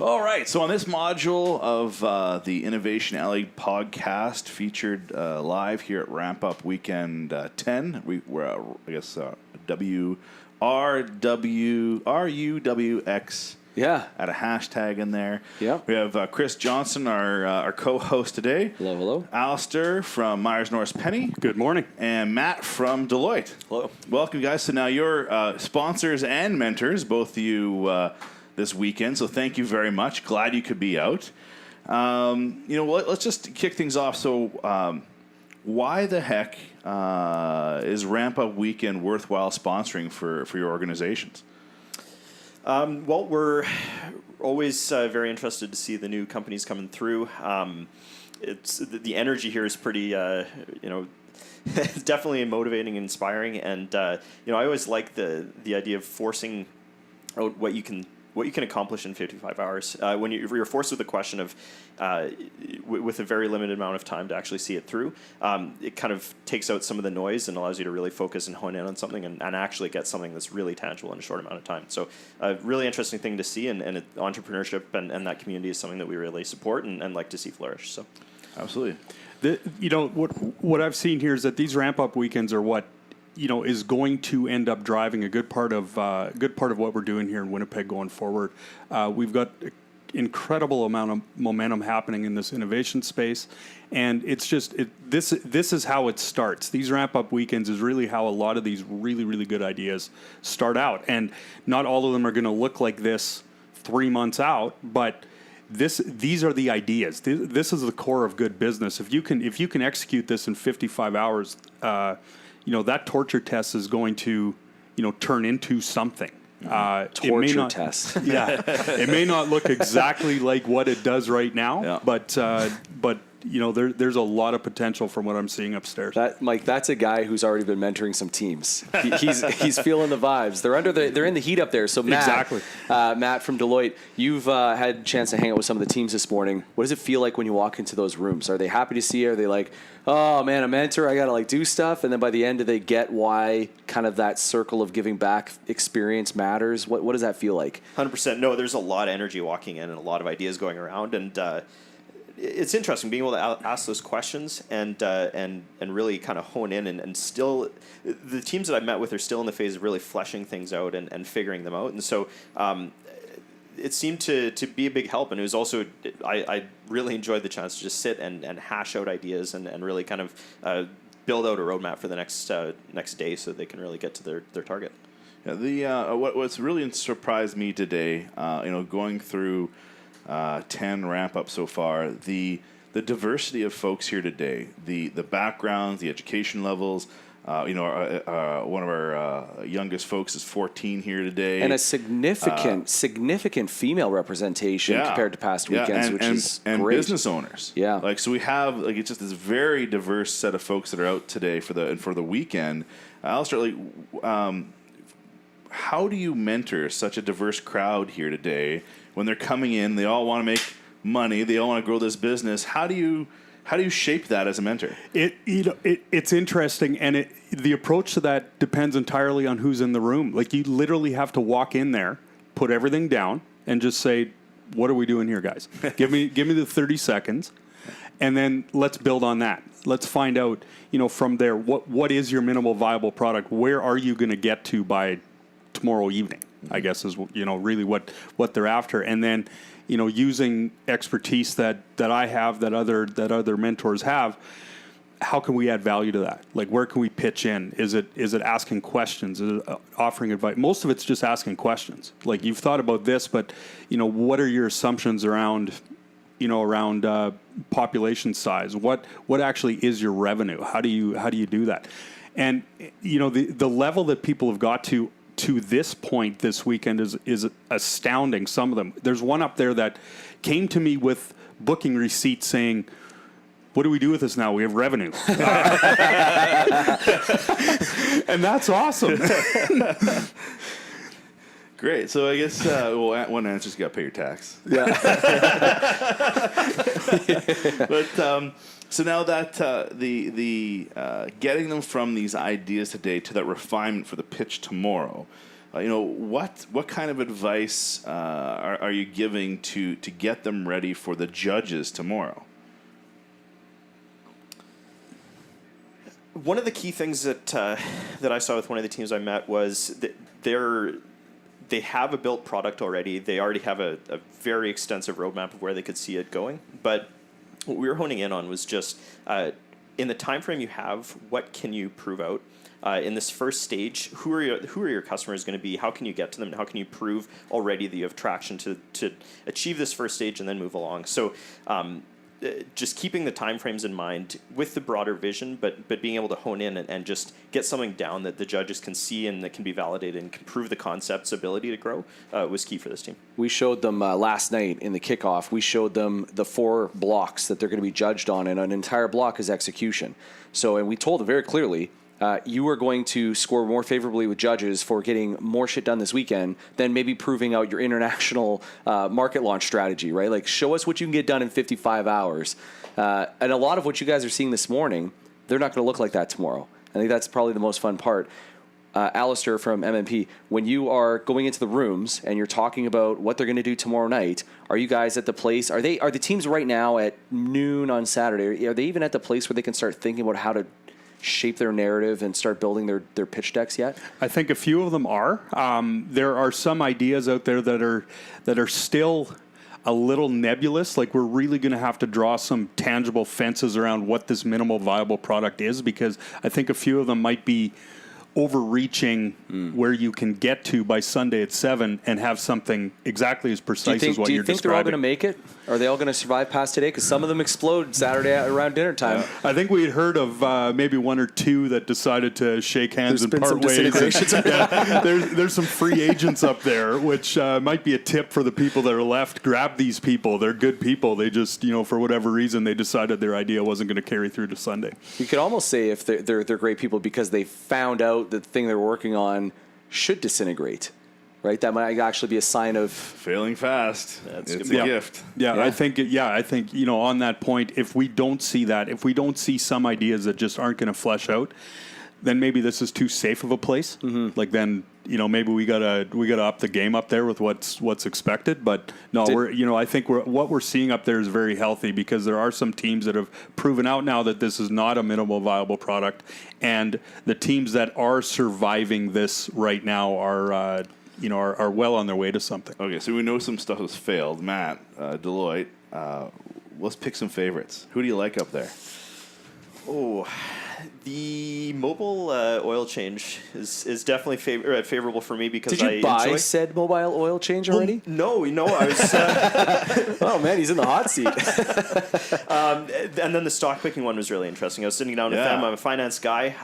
All right, so on this module of the Innovation Alley podcast, featured live here at Ramp Up Weekend 10, we're I guess RUWX. Yeah. Add a hashtag in there. Yeah. We have Chris Johnson, our co-host today. Hello, hello. Alistair from Myers Norris Penny. Good morning. And Matt from Deloitte. Hello. Welcome, guys. So now you're sponsors and mentors, both of you, this weekend. So thank you very much. Glad you could be out. Let's just kick things off. So why the heck is Ramp Up Weekend worthwhile sponsoring for your organizations? Well, we're always very interested to see the new companies coming through. It's the energy here is pretty, definitely motivating and inspiring. And I always like the idea of forcing out what you can accomplish in 55 hours. When you're forced with the question of, with a very limited amount of time to actually see it through, it kind of takes out some of the noise and allows you to really focus and hone in on something and actually get something that's really tangible in a short amount of time. So a really interesting thing to see, and entrepreneurship and that community is something that we really support and like to see flourish. So, absolutely. What I've seen here is that these ramp up weekends are what is going to end up driving a good part of what we're doing here in Winnipeg going forward. We've got an incredible amount of momentum happening in this innovation space, and it's just this is how it starts. These ramp up weekends is really how a lot of these really, really good ideas start out, and not all of them are going to look like this 3 months out, but these are the ideas. This is the core of good business. If you can execute this in 55 hours. That torture test is going to, turn into something. Torture test. Yeah. It may not look exactly like what it does right now, but there's a lot of potential from what I'm seeing upstairs. Mike, that's a guy who's already been mentoring some teams. He's feeling the vibes. They're in the heat up there. So Matt, exactly. Matt from Deloitte, you've had a chance to hang out with some of the teams this morning. What does it feel like when you walk into those rooms? Are they happy to see you? Are they like, oh man, a mentor, I gotta do stuff? And then by the end, do they get why kind of that circle of giving back experience matters? What does that feel like? 100%. No, there's a lot of energy walking in and a lot of ideas going around, and it's interesting being able to ask those questions and really kind of hone in and still the teams that I met with are still in the phase of really fleshing things out and figuring them out. And so it seemed to be a big help. And it was also, I really enjoyed the chance to just sit and hash out ideas and really kind of build out a roadmap for the next day so they can really get to their target. Yeah, what's really surprised me today, going through 10 ramp up so far, the diversity of folks here today, the backgrounds, the education levels. One of our youngest folks is 14 here today, and a significant female representation compared to past weekends, which is and great. Business owners. Yeah, so we have it's just this very diverse set of folks that are out today for the weekend. Alistair, how do you mentor such a diverse crowd here today? When they're coming in, they all want to make money. They all want to grow this business. How do you shape that as a mentor? It's interesting, and the approach to that depends entirely on who's in the room. Like, you literally have to walk in there, put everything down, and just say, "What are we doing here, guys? Give me the 30 seconds, and then let's build on that. Let's find out, from there, what is your minimal viable product? Where are you going to get to by tomorrow evening?" I guess is really what they're after, and then using expertise that I have, that other mentors have. How can we add value to that? Like, where can we pitch in? Is it asking questions? Is it offering advice? Most of it's just asking questions. Like, you've thought about this, but what are your assumptions around population size? What actually is your revenue? How do you do that? And the level that people have got to this point this weekend is astounding. Some of them. There's one up there that came to me with booking receipts saying, "What do we do with this now? We have revenue." And that's awesome. Great. So I guess one answer is you got to pay your tax. Yeah. But so now that the getting them from these ideas today to that refinement for the pitch tomorrow, what kind of advice are you giving to get them ready for the judges tomorrow? One of the key things that I saw with one of the teams I met was that they have a built product already. They already have a very extensive roadmap of where they could see it going. But what we were honing in on was just in the time frame you have, what can you prove out? In this first stage, who are your customers going to be? How can you get to them? How can you prove already that you have traction to achieve this first stage and then move along? So just keeping the timeframes in mind with the broader vision, but being able to hone in and just get something down that the judges can see and that can be validated and can prove the concept's ability to grow was key for this team. We showed them last night in the kickoff, we showed them the 4 blocks that they're going to be judged on, and an entire block is execution. So, and we told them very clearly, you are going to score more favorably with judges for getting more shit done this weekend than maybe proving out your international market launch strategy, right? Like, show us what you can get done in 55 hours. And a lot of what you guys are seeing this morning, they're not going to look like that tomorrow. I think that's probably the most fun part. Alistair from MNP, when you are going into the rooms and you're talking about what they're going to do tomorrow night, are you guys at the place? Are the teams right now at noon on Saturday? Are they even at the place where they can start thinking about how to shape their narrative and start building their pitch decks yet? I think a few of them are. There are some ideas out there that are still a little nebulous. Like, we're really going to have to draw some tangible fences around what this minimal viable product is, because I think a few of them might be overreaching where you can get to by Sunday at 7 and have something exactly as precise as what you're describing. Do you think they're all going to make it? Are they all going to survive past today? Because some of them explode Saturday around dinner time. I think we had heard of maybe 1 or 2 that decided to shake hands and part ways. There's some free agents up there, which might be a tip for the people that are left. Grab these people. They're good people. They just, for whatever reason, they decided their idea wasn't going to carry through to Sunday. You could almost say if they're great people because they found out the thing they're working on should disintegrate, right? That might actually be a sign of failing fast. It's a gift. Yeah, I think on that point, if we don't see that, if we don't see some ideas that just aren't going to flesh out, then maybe this is too safe of a place. Mm-hmm. Like, then maybe we gotta up the game up there with what's expected. But no, I think what we're seeing up there is very healthy, because there are some teams that have proven out now that this is not a minimal viable product, and the teams that are surviving this right now are well on their way to something. Okay, so we know some stuff has failed. Matt, Deloitte, let's pick some favorites. Who do you like up there? Oh, the mobile oil change is definitely favorable for me, because did you buy said mobile oil change already? Well, no, I was. Oh man, he's in the hot seat. And then the stock picking one was really interesting. I was sitting down with them. I'm a finance guy.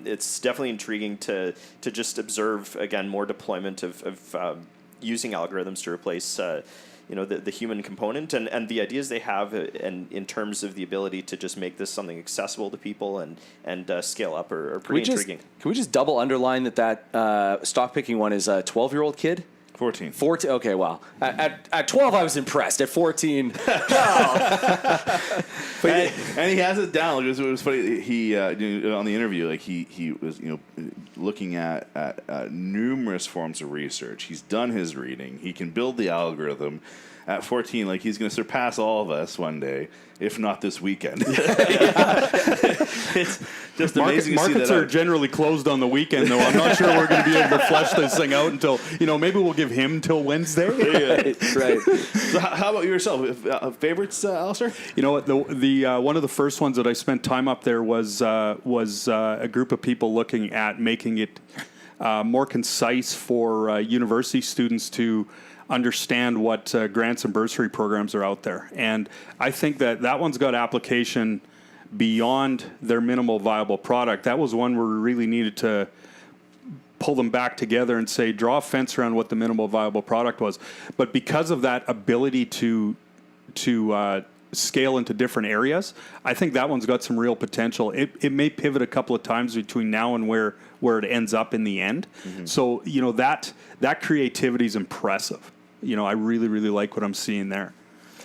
It's definitely intriguing to just observe again more deployment of using algorithms to replace. The human component and the ideas they have and in terms of the ability to just make this something accessible to people and scale up are pretty intriguing. Can we just double underline that stock picking one is a 12-year-old kid? 14. Okay, wow. At 12, I was impressed. At 14, and he has it down. It was funny. He on the interview, like he was looking at numerous forms of research. He's done his reading. He can build the algorithm. At 14, like, he's going to surpass all of us one day, if not this weekend. It's just amazing. Markets are generally closed on the weekend, though. I'm not sure we're going to be able to flesh this thing out until, maybe we'll give him till Wednesday. Right. So how about yourself? Favorites, Alistair? You know what? The one of the first ones that I spent time up there was a group of people looking at making it more concise for university students to understand what grants and bursary programs are out there. And I think that one's got application beyond their minimal viable product. That was one where we really needed to pull them back together and say, draw a fence around what the minimal viable product was. But because of that ability to scale into different areas, I think that one's got some real potential. It may pivot a couple of times between now and where it ends up in the end. Mm-hmm. So, that creativity is impressive. I really, really like what I'm seeing there.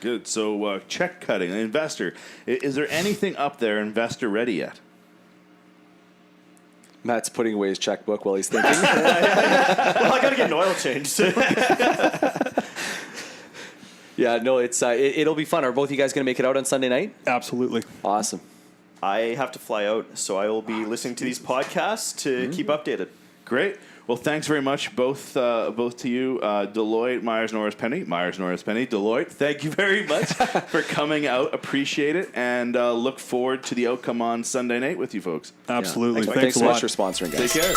Good. So check cutting, an investor. Is there anything up there investor ready yet? Matt's putting away his checkbook while he's thinking. Well, I got to get an oil change. Yeah, no, it'll be fun. Are both you guys going to make it out on Sunday night? Absolutely. Awesome. I have to fly out, so I will be listening to these podcasts to keep updated. Great. Well, thanks very much, both to you, Deloitte, Myers Norris Penny, Deloitte. Thank you very much for coming out. Appreciate it, and look forward to the outcome on Sunday night with you folks. Absolutely. Yeah. Thanks Thanks a so lot. much for sponsoring, guys. Take care.